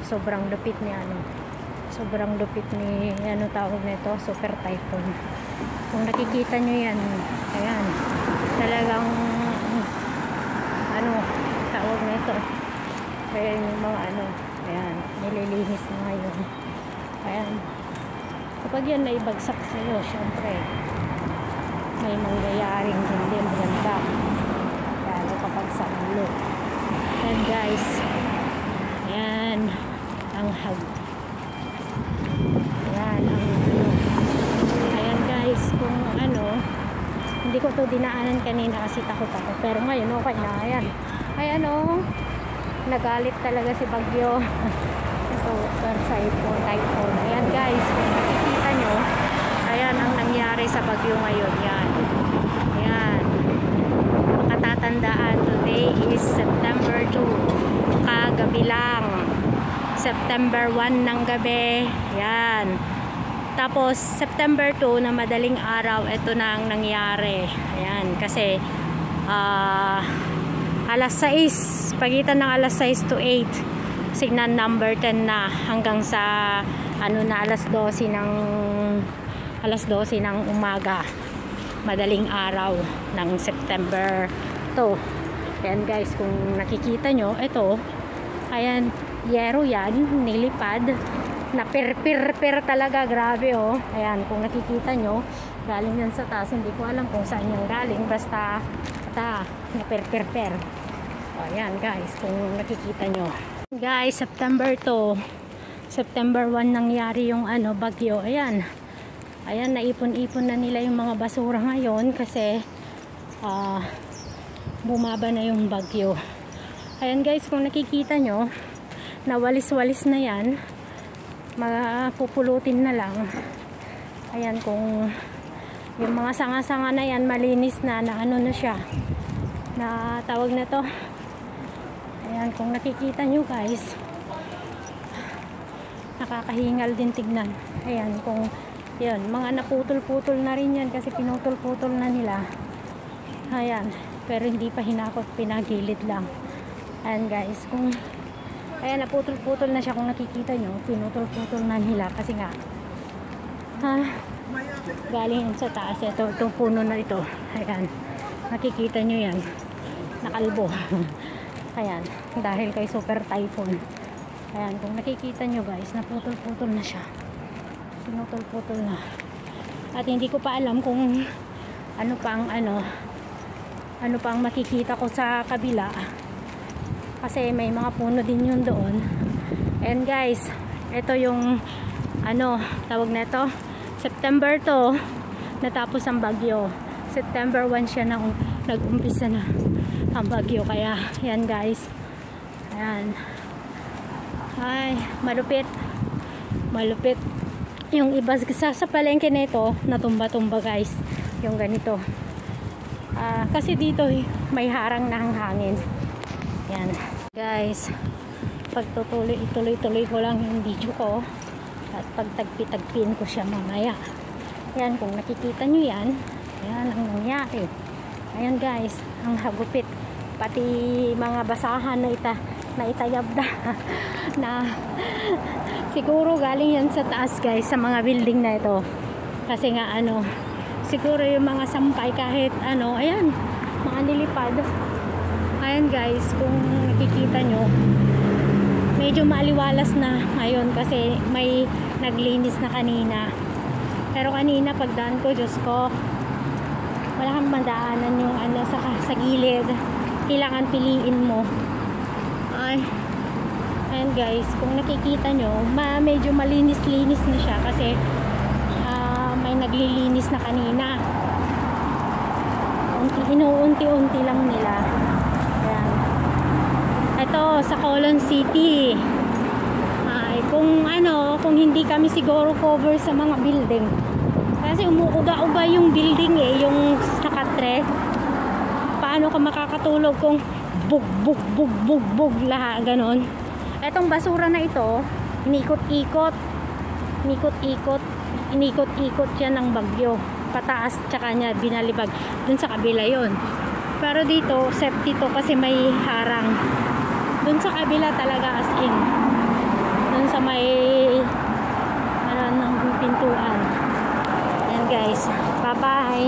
sobrang lupit ni ano. Sobrang lupit ni ano tawag nito, super typhoon. Kung nakikita nyo yan, ayan, talagang ano tawag nito. Ayan yung mga ano, ayan, nililinis na ngayon. Ayan. Kapag yan naibagsak sa iyo, syempre may mangyayaring hindi maganda. Lalo kapag sa ulo. And guys, ayan ang hag. Ayan ang ano. Ayan guys, kung ano, hindi ko to dinaanan kanina kasi takot ako. Pero ngayon okay na. Ayan. Ayan o. Nagalit talaga si Bagyo. So, typhoon. Ayan guys, kung nakikita nyo, ayan ang nangyari sa Bagyo ngayon. Yan. Ayan. Makatatandaan, today is September 2. Kagabi lang. September 1 ng gabi. Ayan. Tapos, September 2 na madaling araw, ito na ang nangyari. Ayan. Kasi, alas 6, pagitan ng alas 6 to 8, signan number 10 na hanggang sa ano na alas 12 ng umaga, madaling araw ng September 2. Ayan guys, kung nakikita nyo, ito, ayan, yero yan, nilipad, na per talaga, grabe oh. Ayan, kung nakikita nyo, galing yan sa taas, hindi ko alam kung saan yung galing, basta na per. Ayan guys, kung nakikita nyo. Guys, September 2, September 1 nangyari yung ano, bagyo. Ayan, ayan, naipon-ipon na nila yung mga basura ngayon kasi bumaba na yung bagyo. Ayan guys, kung nakikita nyo, nawalis-walis na yan, mapupulutin na lang. Ayan, kung yung mga sanga-sanga na yan malinis na ano na siya, na tawag na to. Ayan, kung nakikita nyo guys, nakakahingal din tignan. Ayan, kung yun, mga naputol-putol na rin yan kasi pinutol-putol na nila. Ayan, pero hindi pa hinakot, pinagilid lang. Ayan guys, kung ayan, naputol-putol na siya, kung nakikita nyo, pinutol-putol na nila kasi nga galing sa taas. Itong puno na ito, ayan, nakikita nyo yan, nakalbo. Ayan, dahil kay super typhoon. Ayan, kung nakikita nyo guys, naputol-putol na siya, pinutol-putol na. At hindi ko pa alam kung ano pang ano pang makikita ko sa kabila kasi may mga puno din yun doon. And guys, ito yung ano tawag na ito, September 2 natapos ang bagyo, September 1 siya na nag-umpisa na ang bagyo. Kaya yan guys, ayan, ay malupit yung iba sa palengke nito, natumba-tumba guys yung ganito. Kasi dito may harang na ang hangin. Yan guys, tuloy-tuloy ko lang yung video ko at pagtagpi-tagpiin ko siya mamaya. Yan, kung nakikita nyo yan, yan ang nangyari. Ayan guys, ang hagupit, pati mga basahan na itayab na siguro galing yan sa taas guys, sa mga building na ito. Kasi nga ano, siguro yung mga sampay kahit ano, ayan, mga nilipad. Ayan guys, kung nakikita nyo, medyo maaliwalas na ngayon kasi may naglinis na kanina. Pero kanina pagdaan ko, Diyos ko, wala kang madaanan yung ano sa gilid. Kailangan piliin mo. Ay, ayan guys, kung nakikita nyo, medyo malinis-linis na siya kasi may naglilinis na kanina. Inuunti-unti lang nila. Ayan. Ito sa Colon City. Ay, kung hindi kami siguro cover sa mga building. Kasi umuuga-uga yung building yung nakatre. Paano ka makakatulog kung bug lahat ganon. Etong basura na ito, inikot-ikot siya ng bagyo pataas, tsaka niya binalibag dun sa kabila yon. Pero dito safety to kasi may harang. Dun sa kabila talaga as in pintuan. Ayan guys. Bye bye.